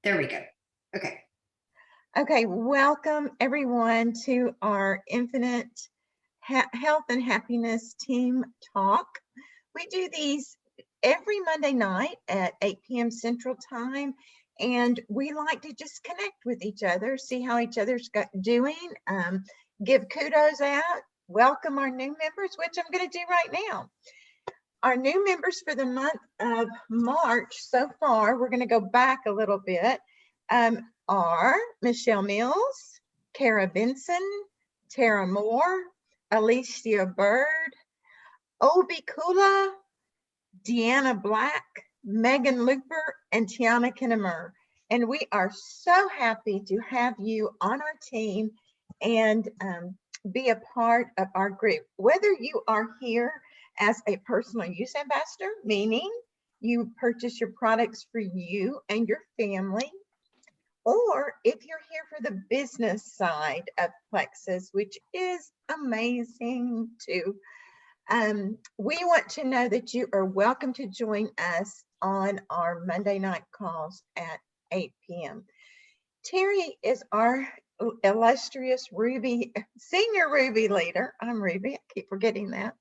There we go. Okay. Okay, welcome everyone to our Infinite Health and Happiness Team Talk. We do these every Monday night at 8 p.m. Central Time, and we like to just connect with each other, see how each other's doing, give kudos out, welcome our new members, which I'm going to do right now. Our new members for the month of March so far, we're going to go back a little bit, are Michelle Mills, Kara Benson, Tara Moore, Alicia Bird, Obi Kula, Deanna Black, Megan Looper, and Tiana Kinnemer. And we are so happy to have you on our team and be a part of our group. Whether you are here as a personal use ambassador, meaning you purchase your products for you and your family, or if you're here for the business side of Plexus, which is amazing too, we want to know that you are welcome to join us on our Monday night calls at 8 p.m. Terry is our illustrious Ruby, senior Ruby leader. I'm Ruby, I keep forgetting that.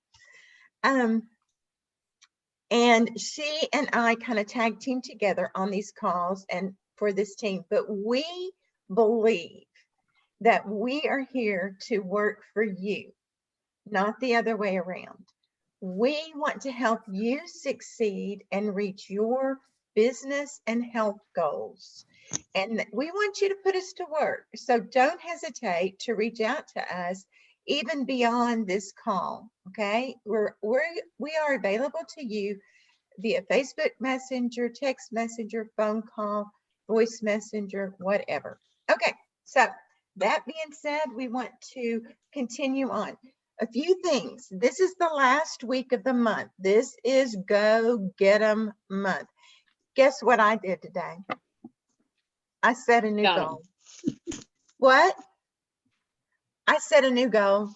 And she and I kind of tag team together on these calls and for this team, but we believe that we are here to work for you, not the other way around. We want to help you succeed and reach your business and health goals. And we want you to put us to work. So don't hesitate to reach out to us even beyond this call, okay? We are available to you via Facebook Messenger, text messenger, phone call, voice messenger, whatever. Okay, so that being said, we want to continue on. A few things. This is the last week of the month. This is Go Get 'em month. Guess what I did today? I set a new goal. What? I set a new goal.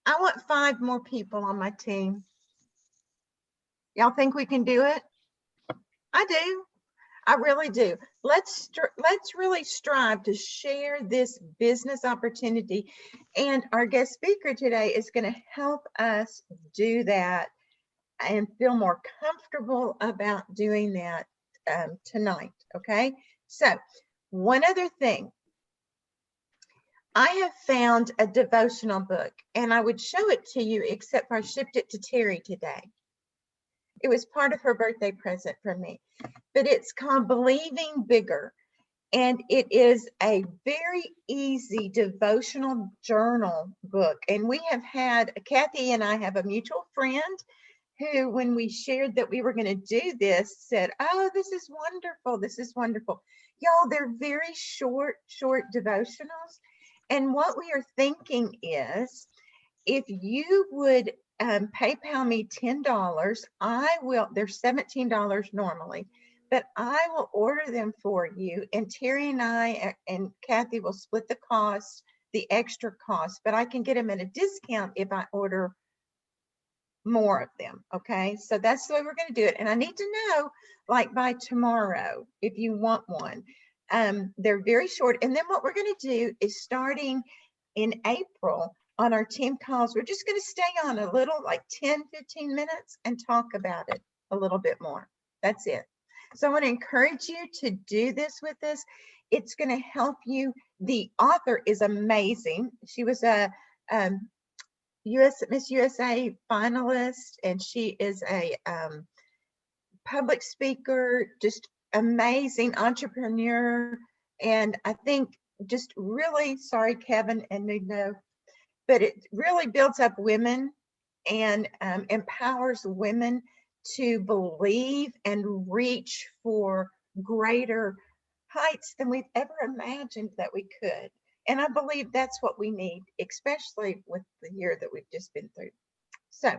I want 5 more people on my team. Y'all think we can do it? I do. I really do. Let's really strive to share this business opportunity. And our guest speaker today is going to help us do that and feel more comfortable about doing that tonight. Okay. So one other thing, I have found a devotional book and I would show it to you, except I shipped it to Terry today. It was part of her birthday present from me, but it's called Believing Bigger. And it is a very easy devotional journal book. And we have had, Kathy and I have a mutual friend who, when we shared that we were going to do this, said, oh, this is wonderful. This is wonderful. Y'all, they're very short devotionals. And what we are thinking is, if you would PayPal me $10, they're $17 normally, but I will order them for you, and Terry and I and Kathy will split the cost, the extra cost, but I can get them at a discount if I order more of them. Okay, so that's the way we're going to do it. And I need to know, like, by tomorrow if you want one. They're very short. And then what we're going to do is, starting in April on our team calls, we're just going to stay on a little, like 10-15 minutes, and talk about it a little bit more. That's it. So I want to encourage you to do this with us. It's going to help you. The author is amazing. She was a Miss USA finalist, and she is a public speaker, just amazing entrepreneur. And I think just really, sorry, Kevin and Nuno, but it really builds up women and empowers women to believe and reach for greater heights than we've ever imagined that we could. And I believe that's what we need, especially with the year that we've just been through. So I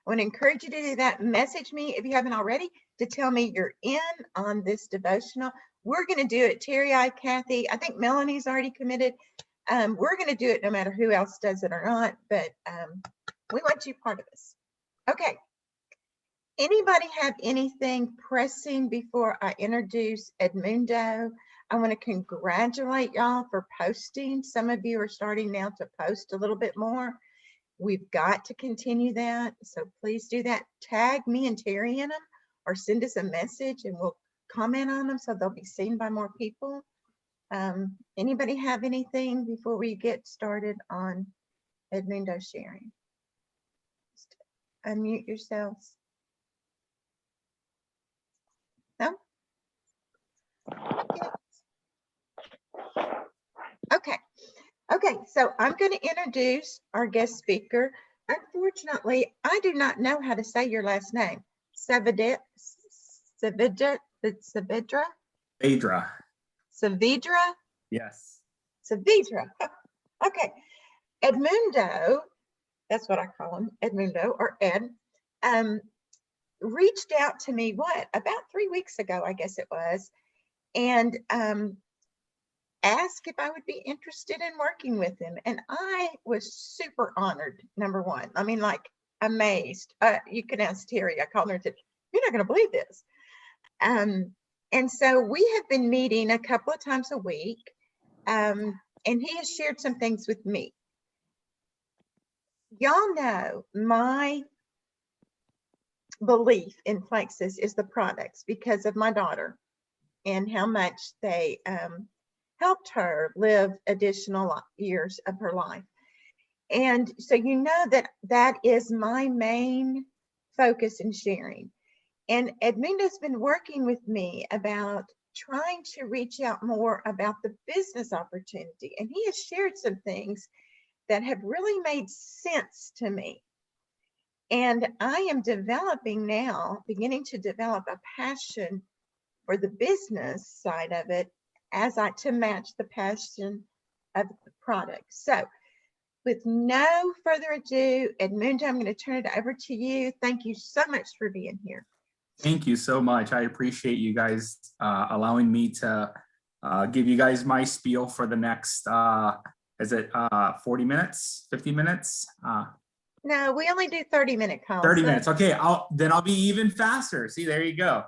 want to encourage you to do that. Message me if you haven't already to tell me you're in on this devotional. We're going to do it. Terry, Kathy, I think Melanie's already committed. We're going to do it no matter who else does it or not, but we want you part of this. Okay. Anybody have anything pressing before I introduce Edmundo? I want to congratulate y'all for posting. Some of you are starting now to post a little bit more. We've got to continue that. So please do that. Tag me and Terry in them or send us a message and we'll comment on them so they'll be seen by more people. Anybody have anything before we get started on Edmundo sharing? Just unmute yourselves. No? Okay. Okay, so I'm going to introduce our guest speaker. Unfortunately, I do not know how to say your last name. Saavedra? Saavedra. Saavedra? Yes. Saavedra. Okay. Edmundo, that's what I call him, Edmundo or Ed, reached out to me, about 3 weeks ago, I guess it was, and asked if I would be interested in working with him. And I was super honored, number one. I mean, like amazed. You can ask Terry. I called her and said, "You're not going to believe this." And so we have been meeting a couple of times a week. And he has shared some things with me. Y'all know my belief in Plexus is the products because of my daughter and how much they helped her live additional years of her life. And so you know that is my main focus in sharing. And Edmundo's been working with me about trying to reach out more about the business opportunity. And he has shared some things that have really made sense to me. And I am beginning to develop a passion for the business side of it to match the passion of the product. So with no further ado, Edmundo, I'm going to turn it over to you. Thank you so much for being here. Thank you so much. I appreciate you guys allowing me to give you guys my spiel for the next, 40 minutes, 50 minutes? No, we only do 30-minute calls. 30 minutes. Okay, I'll be even faster. See, there you go.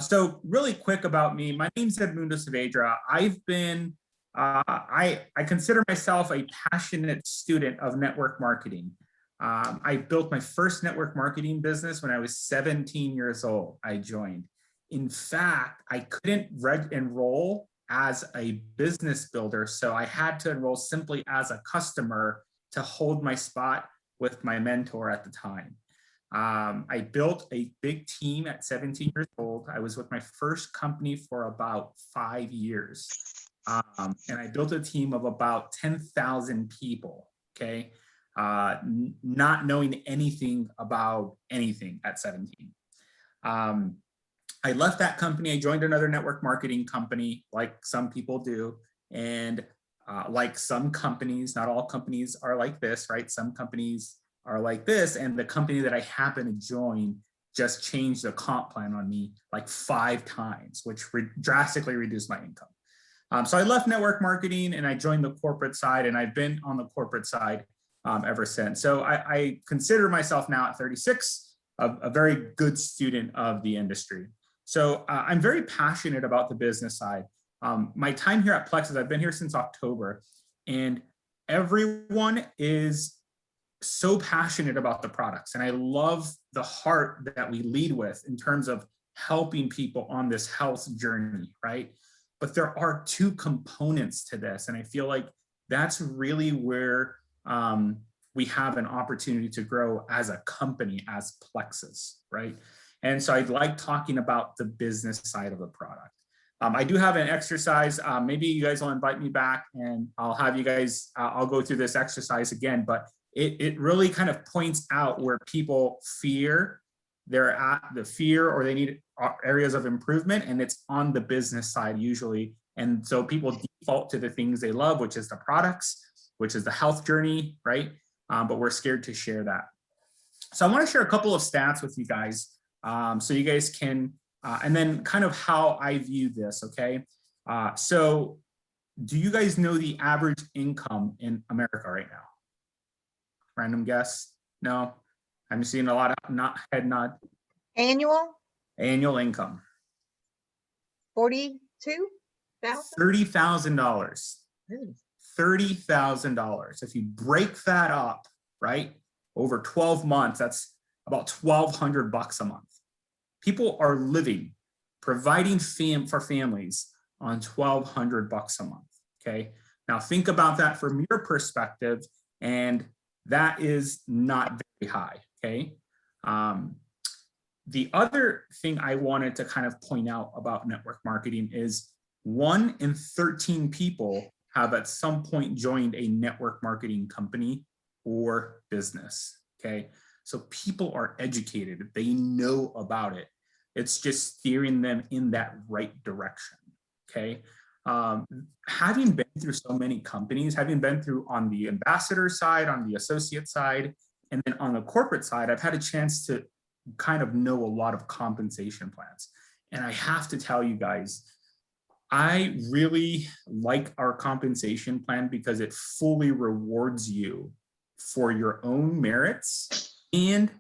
So really quick about me. My name's Edumundo Saavedra. I've been, I consider myself a passionate student of network marketing. I built my first network marketing business when I was 17 years old. I joined. In fact, I couldn't enroll as a business builder, so I had to enroll simply as a customer to hold my spot with my mentor at the time. I built a big team at 17 years old. I was with my first company for about 5 years. And I built a team of about 10,000 people, okay? Not knowing anything about anything at 17. I left that company. I joined another network marketing company, like some people do. And like some companies, not all companies are like this, right? Some companies are like this. And the company that I happened to join just changed the comp plan on me like 5 times, which drastically reduced my income. So I left network marketing and I joined the corporate side, and I've been on the corporate side ever since. So I consider myself now at 36, a very good student of the industry. So I'm very passionate about the business side. My time here at Plexus, I've been here since October, and everyone is so passionate about the products. And I love the heart that we lead with in terms of helping people on this health journey, right? But there are 2 components to this. And I feel like that's really where we have an opportunity to grow as a company, as Plexus, right? And so I'd like talking about the business side of the product. I do have an exercise. Maybe you guys will invite me back and I'll have you guys, I'll go through this exercise again, but it really kind of points out where people fear, they're at the fear or they need areas of improvement, and it's on the business side usually. And so people default to the things they love, which is the products, which is the health journey, right? But we're scared to share that. So I want to share a couple of stats with you guys so you guys can, and then kind of how I view this, okay? So do you guys know the average income in America right now? Random guess? No? I'm seeing a lot of head nod. Annual, Annual income, 42,000? $30,000. $30,000. If you break that up, right, over 12 months, that's about $1,200 a month. People are living, providing for families on $1,200 a month. Okay. Now think about that from your perspective, and that is not very high. Okay. The other thing I wanted to kind of point out about network marketing is 1 in 13 people have at some point joined a network marketing company or business. Okay. So people are educated, they know about it. It's just steering them in that right direction. Okay. Having been through so many companies, having been through on the ambassador side, on the associate side, and then on the corporate side, I've had a chance to kind of know a lot of compensation plans. And I have to tell you guys, I really like our compensation plan because it fully rewards you for your own merits. And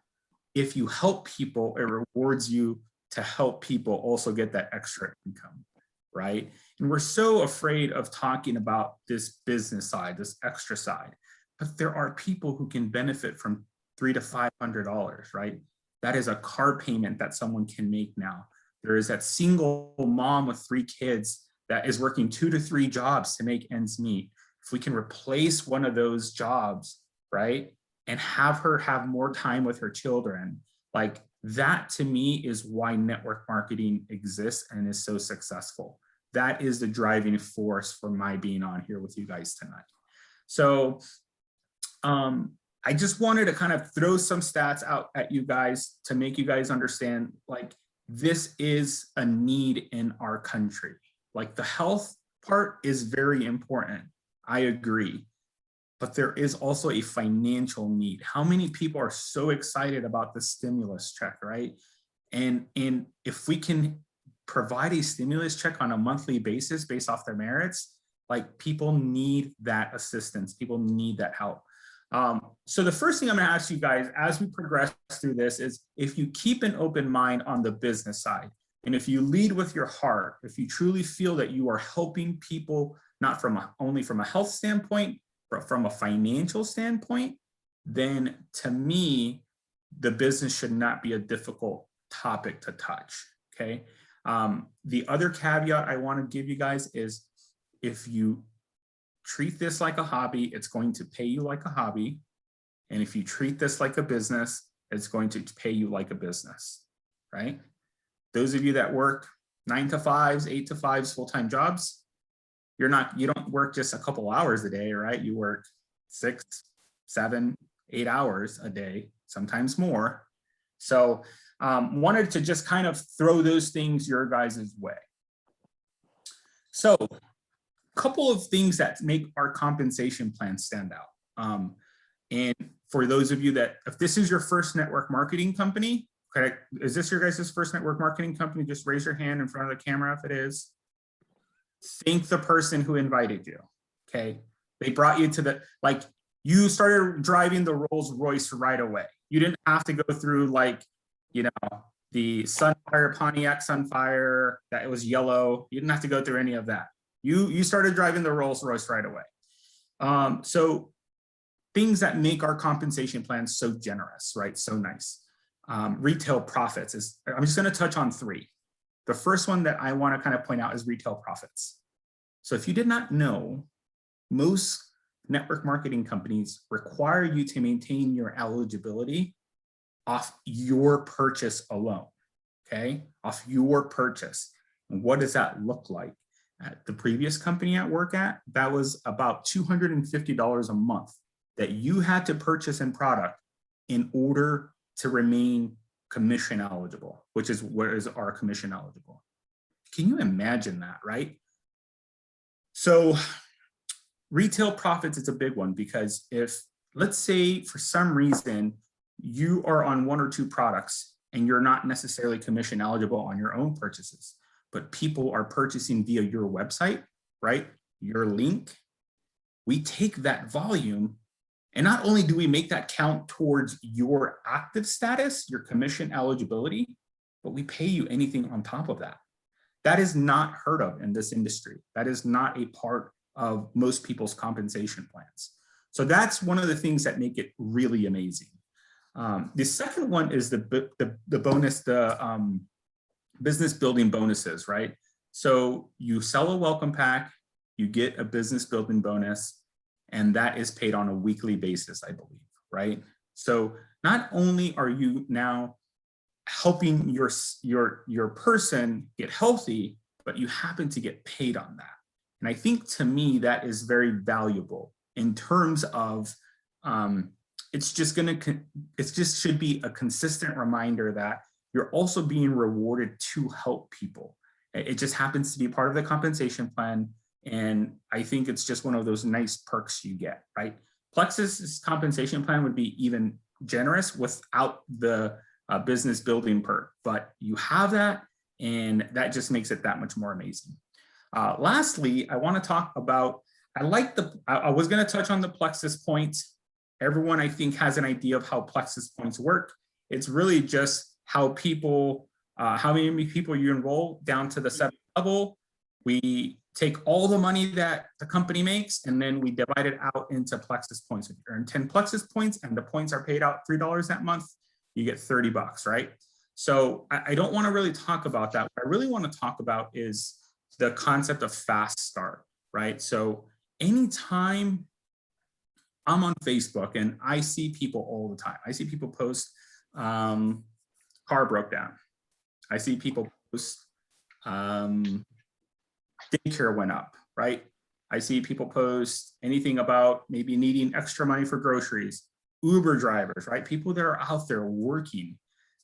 if you help people, it rewards you to help people also get that extra income, right? And we're so afraid of talking about this business side, this extra side, but there are people who can benefit from $300 to $500, right? That is a car payment that someone can make now. There is that single mom with 3 kids that is working 2 to 3 jobs to make ends meet. If we can replace one of those jobs, right, and have her have more time with her children, like that to me is why network marketing exists and is so successful. That is the driving force for my being on here with you guys tonight. So I just wanted to kind of throw some stats out at you guys to make you guys understand, like, this is a need in our country. Like, the health part is very important. I agree. But there is also a financial need. How many people are so excited about the stimulus check, right? And if we can provide a stimulus check on a monthly basis based off their merits, like, people need that assistance. People need that help. So the first thing I'm going to ask you guys as we progress through this is, if you keep an open mind on the business side, and if you lead with your heart, if you truly feel that you are helping people, not only from a health standpoint, but from a financial standpoint, then to me, the business should not be a difficult topic to touch. Okay. The other caveat I want to give you guys is, if you treat this like a hobby, it's going to pay you like a hobby. And if you treat this like a business, it's going to pay you like a business, right? Those of you that work 9 to 5s, 8 to 5s, full-time jobs, you don't work just a couple hours a day, right? You work 6, 7, 8 hours a day, sometimes more. So wanted to just kind of throw those things your guys' way. So couple of things that make our compensation plan stand out. And for those of you that, if this is your first network marketing company, correct? Is this your guys' first network marketing company? Just raise your hand in front of the camera if it is. Thank the person who invited you, okay? They brought you to the, like, you started driving the Rolls Royce right away. You didn't have to go through, like, you know, the Sunfire, Pontiac Sunfire, that it was yellow. You didn't have to go through any of that. You started driving the Rolls Royce right away. So things that make our compensation plan so generous, right? So nice. Retail profits is, I'm just going to touch on 3. The first one that I want to kind of point out is retail profits. So if you did not know, most network marketing companies require you to maintain your eligibility off your purchase alone, okay? Off your purchase. And what does that look like? At the previous company I work at, that was about $250 a month that you had to purchase in product in order to remain commission eligible, which is what is our commission eligible. Can you imagine that, right? So retail profits is a big one, because if, let's say for some reason you are on 1 or 2 products and you're not necessarily commission eligible on your own purchases, but people are purchasing via your website, right? Your link, we take that volume, and not only do we make that count towards your active status, your commission eligibility, but we pay you anything on top of that. That is not heard of in this industry. That is not a part of most people's compensation plans. So that's one of the things that make it really amazing. The second one is the bonus, the business building bonuses, right? So you sell a welcome pack, you get a business building bonus, and that is paid on a weekly basis, I believe, right? So not only are you now helping your person get healthy, but you happen to get paid on that. And I think to me, that is very valuable in terms of, it just should be a consistent reminder that you're also being rewarded to help people. It just happens to be part of the compensation plan. And I think it's just one of those nice perks you get, right? Plexus's compensation plan would be even generous without the business building perk, but you have that, and that just makes it that much more amazing. Lastly, I want to talk about, I was going to touch on the Plexus points. Everyone, I think, has an idea of how Plexus points work. It's really just how people, how many people you enroll down to the 7th level. We take all the money that the company makes, and then we divide it out into Plexus points. If you earn 10 Plexus points and the points are paid out $3 that month, you get $30, right? So I don't want to really talk about that. What I really want to talk about is the concept of fast start, right? So anytime I'm on Facebook and I see people all the time, I see people post, car broke down. I see people post, daycare went up, right? I see people post anything about maybe needing extra money for groceries, Uber drivers, right? People that are out there working.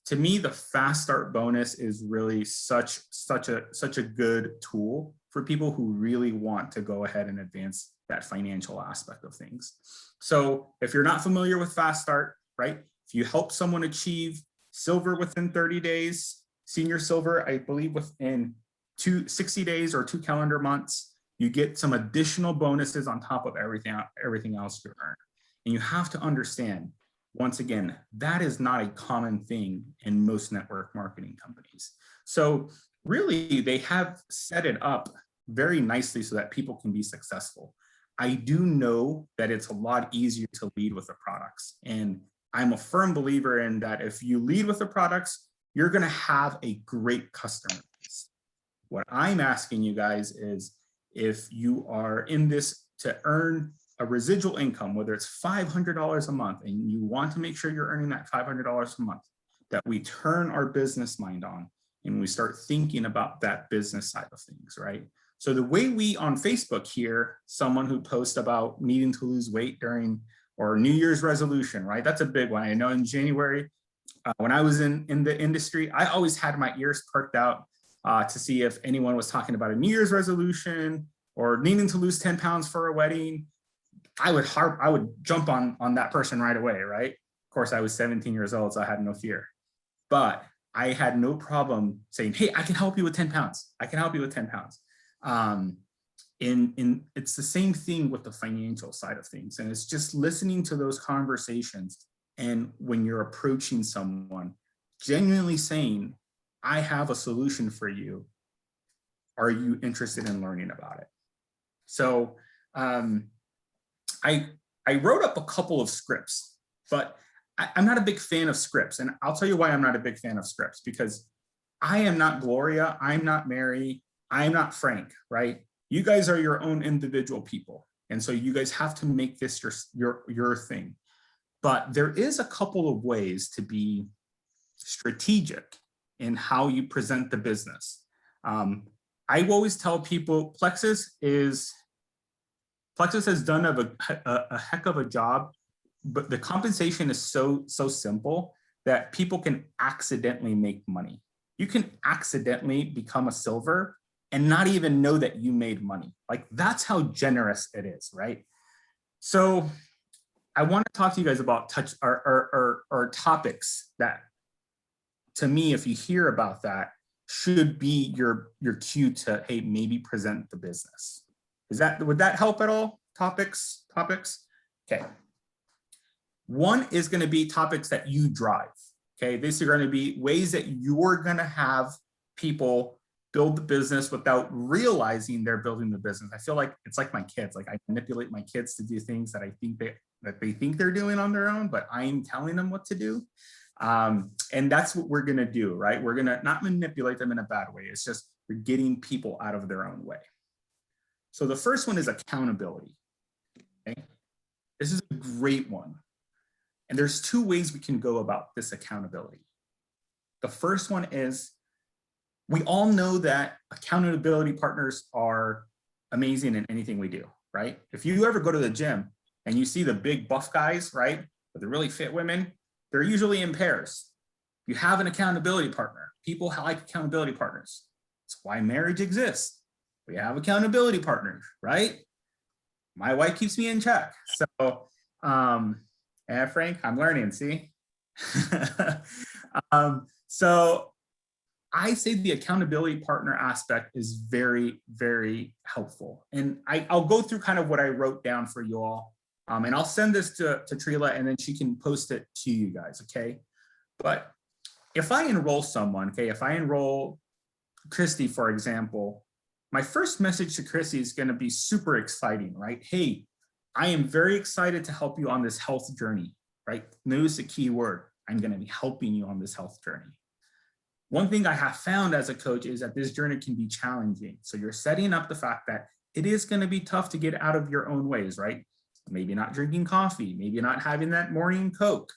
To me, the fast start bonus is really such a good tool for people who really want to go ahead and advance that financial aspect of things. So if you're not familiar with fast start, right? If you help someone achieve silver within 30 days, senior silver, I believe within 60 days or 2 calendar months, you get some additional bonuses on top of everything else you earn. And you have to understand, once again, that is not a common thing in most network marketing companies. So really, they have set it up very nicely so that people can be successful. I do know that it's a lot easier to lead with the products. And I'm a firm believer in that if you lead with the products, you're going to have a great customer base. What I'm asking you guys is, if you are in this to earn a residual income, whether it's $500 a month, and you want to make sure you're earning that $500 a month, that we turn our business mind on and we start thinking about that business side of things, right? So the way we on Facebook hear someone who posts about needing to lose weight during, or New Year's resolution, right? That's a big one. I know in January, when I was in the industry, I always had my ears perked out to see if anyone was talking about a New Year's resolution or needing to lose 10 pounds for a wedding. I would jump on that person right away, right? Of course, I was 17 years old, so I had no fear. But I had no problem saying, hey, I can help you with 10 pounds. I can help you with 10 pounds. It's the same thing with the financial side of things. And it's just listening to those conversations. And when you're approaching someone, genuinely saying, I have a solution for you. Are you interested in learning about it? So I wrote up a couple of scripts, but I'm not a big fan of scripts. And I'll tell you why I'm not a big fan of scripts, because I am not Gloria, I'm not Mary, I'm not Frank, right? You guys are your own individual people. And so you guys have to make this your thing. But there is a couple of ways to be strategic in how you present the business. I always tell people Plexus has done a heck of a job, but the compensation is so simple that people can accidentally make money. You can accidentally become a silver and not even know that you made money. Like, that's how generous it is, right? So I want to talk to you guys about our topics that, to me, if you hear about that, should be your cue to, hey, maybe present the business. Would that help at all? Topics? Okay. One is going to be topics that you drive. Okay, these are going to be ways that you're going to have people build the business without realizing they're building the business. I feel like it's like my kids. Like I manipulate my kids to do things that I think they think they're doing on their own, but I'm telling them what to do. And that's what we're going to do, right? We're going to not manipulate them in a bad way. It's just we're getting people out of their own way. So the first one is accountability. Okay? This is a great one. And there's two ways we can go about this accountability. The first one is we all know that accountability partners are amazing in anything we do, right? If you ever go to the gym and you see the big buff guys, right, with the really fit women, they're usually in pairs. You have an accountability partner. People like accountability partners. That's why marriage exists. We have accountability partners, right? My wife keeps me in check. So, yeah, Frank, I'm learning, see? So I say the accountability partner aspect is very, very helpful. And I'll go through kind of what I wrote down for you all. And I'll send this to Trila and then she can post it to you guys, okay? But if I enroll someone, okay, if I enroll Christy, for example, my first message to Christy is going to be super exciting, right? Hey, I am very excited to help you on this health journey, right? Notice the key word. I'm going to be helping you on this health journey. One thing I have found as a coach is that this journey can be challenging. So you're setting up the fact that it is going to be tough to get out of your own ways, right? Maybe not drinking coffee, maybe not having that morning Coke,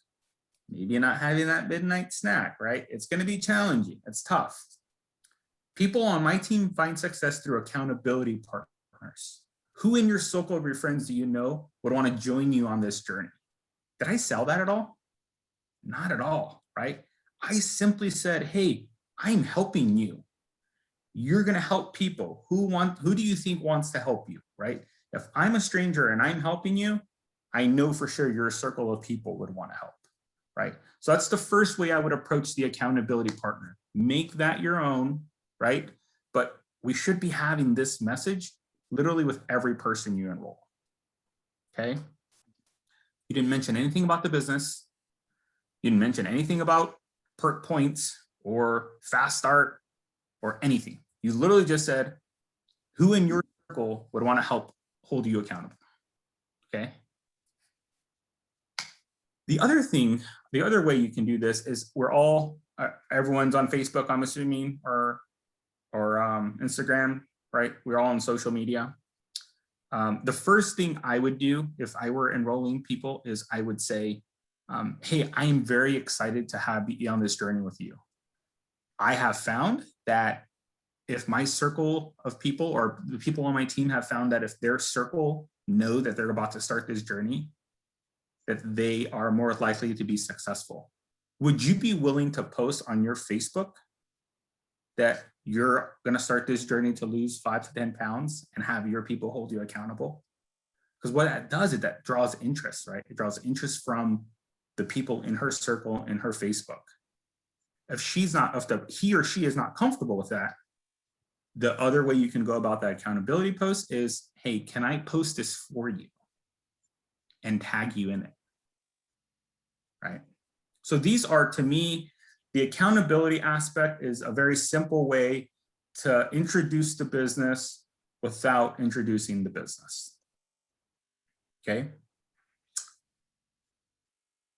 maybe not having that midnight snack, right? It's going to be challenging. It's tough. People on my team find success through accountability partners. Who in your circle of your friends do you know would want to join you on this journey? Did I sell that at all? Not at all, right? I simply said, hey, I'm helping you. You're going to help people. Who do you think wants to help you, right? If I'm a stranger and I'm helping you, I know for sure your circle of people would want to help, right? So that's the first way I would approach the accountability partner. Make that your own, right? But we should be having this message literally with every person you enroll, okay? You didn't mention anything about the business. You didn't mention anything about perk points or fast start or anything. You literally just said, who in your circle would want to help hold you accountable, okay? The other way you can do this is everyone's on Facebook, I'm assuming, or Instagram, right? We're all on social media. The first thing I would do if I were enrolling people is I would say, hey, I am very excited to be on this journey with you. I have found that if my circle of people or the people on my team have found that if their circle know that they're about to start this journey, that they are more likely to be successful. Would you be willing to post on your Facebook that you're going to start this journey to lose 5 to 10 pounds and have your people hold you accountable? Because what that does is that draws interest, right? It draws interest from the people in her circle in her Facebook. If he or she is not comfortable with that, the other way you can go about that accountability post is, hey, can I post this for you and tag you in it, right? So these are, to me, the accountability aspect is a very simple way to introduce the business without introducing the business, okay?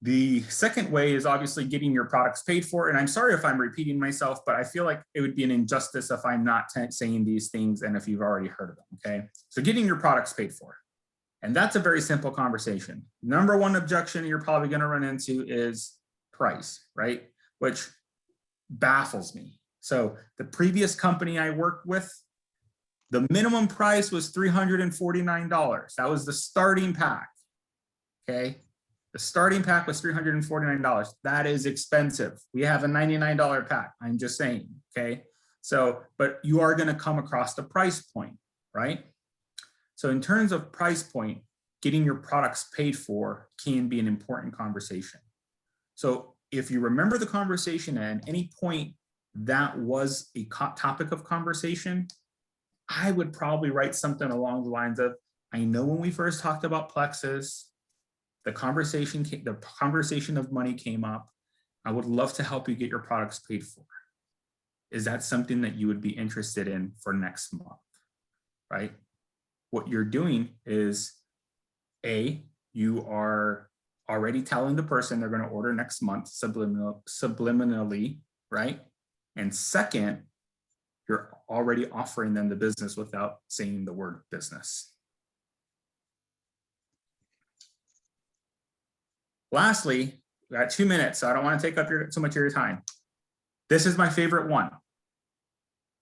The second way is obviously getting your products paid for. And I'm sorry if I'm repeating myself, but I feel like it would be an injustice if I'm not saying these things and if you've already heard of them, okay? So getting your products paid for. And that's a very simple conversation. Number one objection you're probably going to run into is price, right? Which baffles me. So the previous company I worked with, the minimum price was $349. That was the starting pack, okay? The starting pack was $349. That is expensive. We have a $99 pack. I'm just saying, okay? So, but you are going to come across the price point, right? So in terms of price point, getting your products paid for can be an important conversation. So if you remember the conversation and at any point that was a topic of conversation, I would probably write something along the lines of, I know when we first talked about Plexus, the conversation of money came up. I would love to help you get your products paid for. Is that something that you would be interested in for next month, right? What you're doing is, A, you are already telling the person they're going to order next month subliminally, right? And second, you're already offering them the business without saying the word business. Lastly, we got 2 minutes, so I don't want to take up too much of your time. This is my favorite one.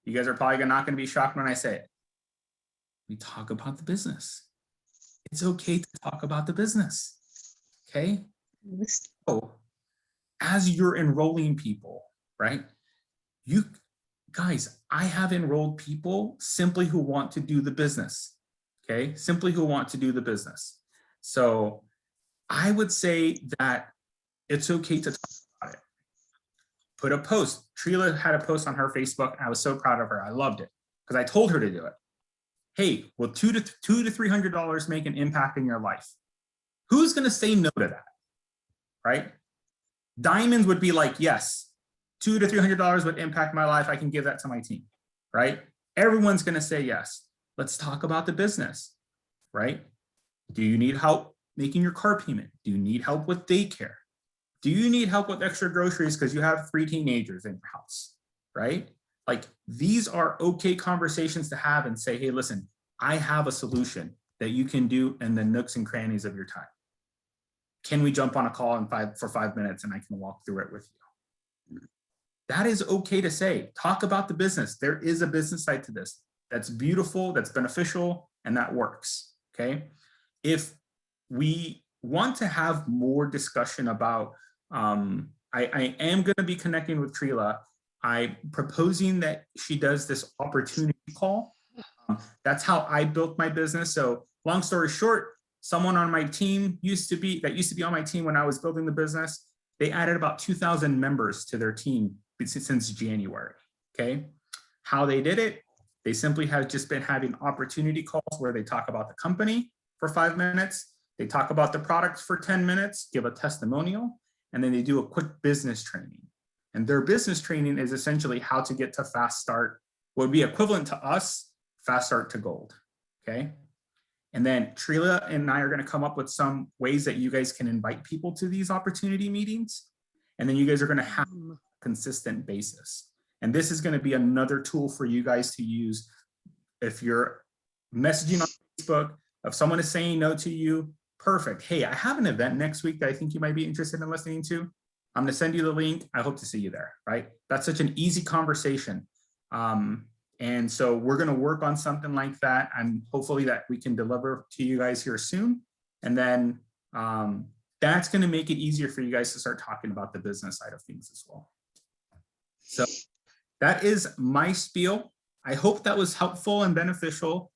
You guys are probably not going to be shocked when I say it. We talk about the business. It's okay to talk about the business. Okay? So, as you're enrolling people, right? You guys, I have enrolled people simply who want to do the business. Okay? Simply who want to do the business. So, I would say that it's okay to talk about it. Put a post. Trila had a post on her Facebook. I was so proud of her. I loved it because I told her to do it. Hey, will $200 to $300 make an impact in your life? Who's going to say no to that? Right? Diamonds would be like, yes, $200 to $300 would impact my life. I can give that to my team. Right? Everyone's going to say yes. Let's talk about the business. Right? Do you need help making your car payment? Do you need help with daycare? Do you need help with extra groceries because you have 3 teenagers in your house, right? Like, these are okay conversations to have and say, hey, listen, I have a solution that you can do in the nooks and crannies of your time. Can we jump on a call for 5 minutes and I can walk through it with you? That is okay to say. Talk about the business. There is a business side to this. That's beautiful, that's beneficial, and that works, okay? If we want to have more discussion about, I am going to be connecting with Trila. I'm proposing that she does this opportunity call. That's how I built my business. So long story short, someone on my team used to be on my team when I was building the business. They added about 2,000 members to their team since January. Okay. How they did it, they simply have just been having opportunity calls where they talk about the company for 5 minutes. They talk about the products for 10 minutes, give a testimonial, and then they do a quick business training. And their business training is essentially how to get to fast start, what would be equivalent to us, fast start to gold, okay? And then Trila and I are gonna come up with some ways that you guys can invite people to these opportunity meetings. And then you guys are gonna have a consistent basis. And this is gonna be another tool for you guys to use if you're messaging on Facebook, if someone is saying no to you, perfect. Hey, I have an event next week that I think you might be interested in listening to. I'm going to send you the link. I hope to see you there, right? That's such an easy conversation. And so we're going to work on something like that, and hopefully that we can deliver to you guys here soon. And then that's going to make it easier for you guys to start talking about the business side of things as well. So that is my spiel. I hope that was helpful and beneficial.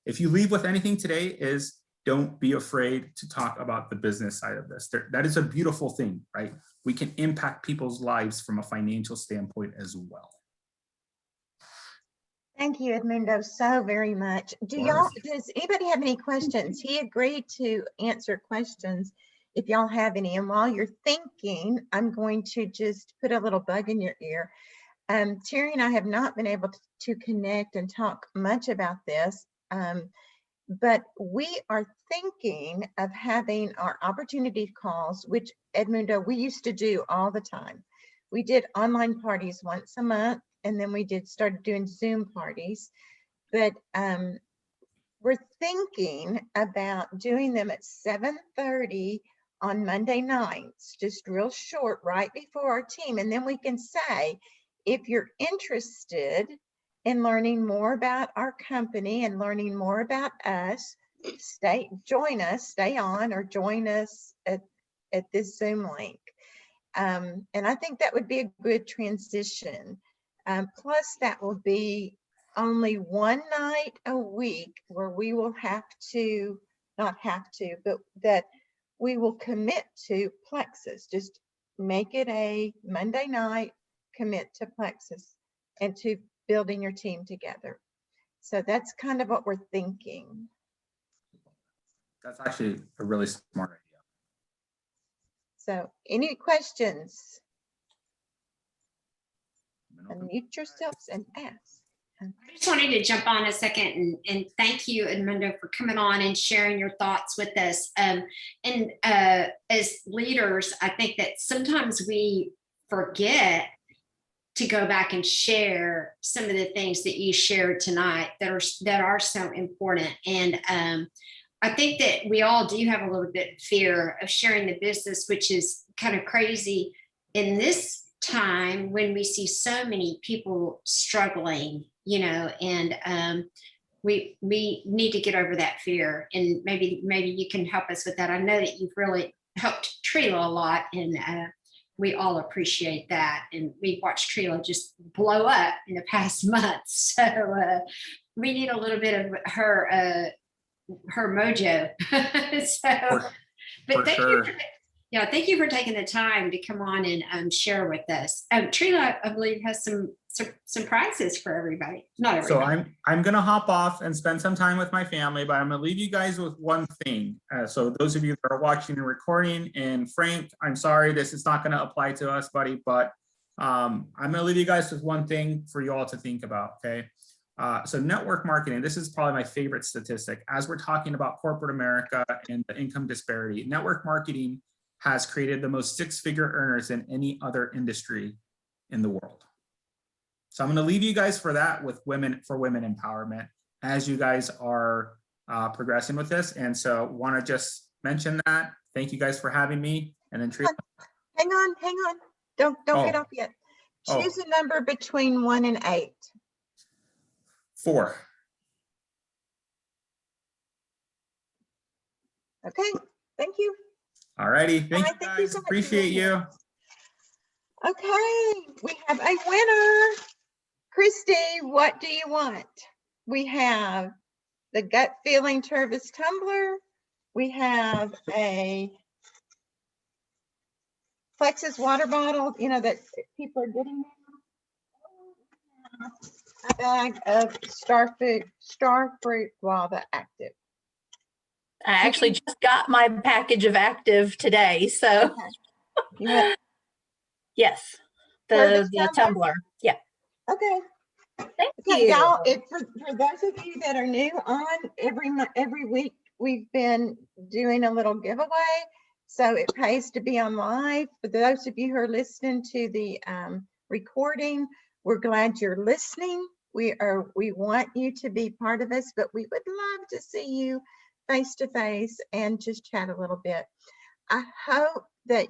If you leave with anything today, is don't be afraid to talk about the business side of this. That is a beautiful thing, right? We can impact people's lives from a financial standpoint as well. Thank you, Edmundo, so very much. Does anybody have any questions? He agreed to answer questions if y'all have any. And while you're thinking, I'm going to just put a little bug in your ear. Terry and I have not been able to connect and talk much about this, but we are thinking of having our opportunity calls, which, Edmundo, we used to do all the time. We did online parties once a month, and then we started doing Zoom parties. But we're thinking about doing them at 7:30 on Monday nights, just real short, right before our team. And then we can say, if you're interested in learning more about our company and learning more about us, join us, stay on, or join us at this Zoom link. And I think that would be a good transition. Plus, that will be only one night a week where we will not have to, but that we will commit to Plexus. Just make it a Monday night, commit to Plexus and to building your team together. So that's kind of what we're thinking. That's actually a really smart idea. So any questions? Unmute yourselves and ask. I just wanted to jump on a second and thank you, Edumundo, for coming on and sharing your thoughts with us. As leaders, I think that sometimes we forget to go back and share some of the things that you shared tonight that are so important. And I think that we all do have a little bit of fear of sharing the business, which is kind of crazy in this time when we see so many people struggling, you know, and we need to get over that fear. And maybe you can help us with that. I know that you've really helped Trila a lot, and we all appreciate that. And we've watched Trila just blow up in the past month. So we need a little bit of her mojo. So, but thank you. Yeah, thank you for taking the time to come on and share with us. Trila, I believe, has some prizes for everybody. Not everybody. So I'm gonna hop off and spend some time with my family, but I'm gonna leave you guys with one thing. So those of you that are watching and recording, and Frank, I'm sorry, this is not gonna apply to us, buddy, but I'm gonna leave you guys with one thing for you all to think about, okay? So network marketing, this is probably my favorite statistic. As we're talking about corporate America and the income disparity, network marketing has created the most six-figure earners in any other industry in the world. So I'm going to leave you guys for that with women empowerment as you guys are progressing with this. And so want to just mention that. Thank you guys for having me. And then hang on. Don't get off yet. Choose a number between 1 and 8. 4. Okay, thank you. All righty. Thank you guys. So appreciate you. Okay, we have a winner. Christy, what do you want? We have the Gut Feeling Tervis tumbler. We have a Plexus water bottle, you know, that people are getting now. A bag of Starfruit Guava Active. I actually just got my package of Active today, so okay. You want yes, the tumbler. Yeah. Okay. Thank you. Y'all, for those of you that are new on, every week we've been doing a little giveaway, so it pays to be on live. For those of you who are listening to the recording, we're glad you're listening. We want you to be part of us, but we would love to see you face to face and just chat a little bit. I hope that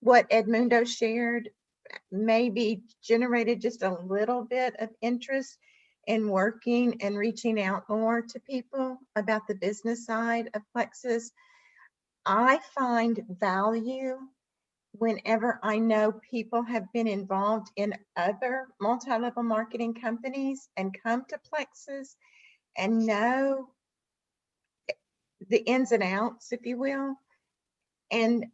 what Edumundo shared maybe generated just a little bit of interest in working and reaching out more to people about the business side of Plexus. I find value whenever I know people have been involved in other multi-level marketing companies and come to Plexus and know the ins and outs, if you will, and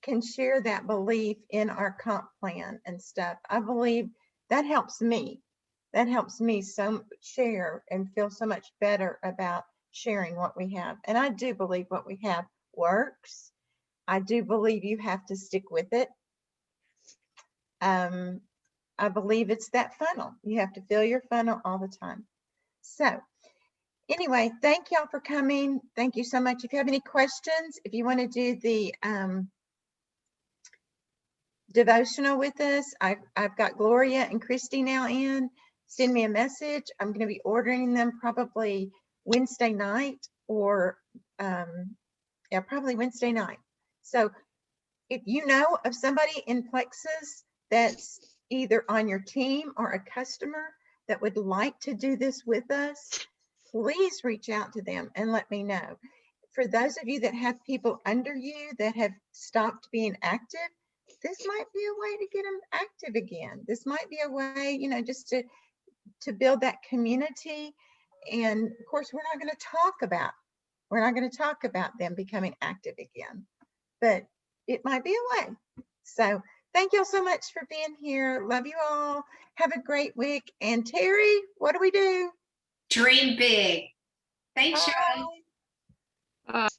can share that belief in our comp plan and stuff. I believe that helps me. That helps me so share and feel so much better about sharing what we have. And I do believe what we have works. I do believe you have to stick with it. I believe it's that funnel. You have to fill your funnel all the time. So anyway, thank y'all for coming. Thank you so much. If you have any questions, if you want to do the devotional with us, I've got Gloria and Christy now in. Send me a message. I'm going to be ordering them probably Wednesday night or probably Wednesday night. So if you know of somebody in Plexus that's either on your team or a customer that would like to do this with us, please reach out to them and let me know. For those of you that have people under you that have stopped being active, this might be a way to get them active again. This might be a way, you know, just to build that community. And of course, we're not going to talk about them becoming active again, but it might be a way. So thank y'all so much for being here. Love you all. Have a great week. And Terry, what do we do? Dream big. Thanks, Bye. Sharon.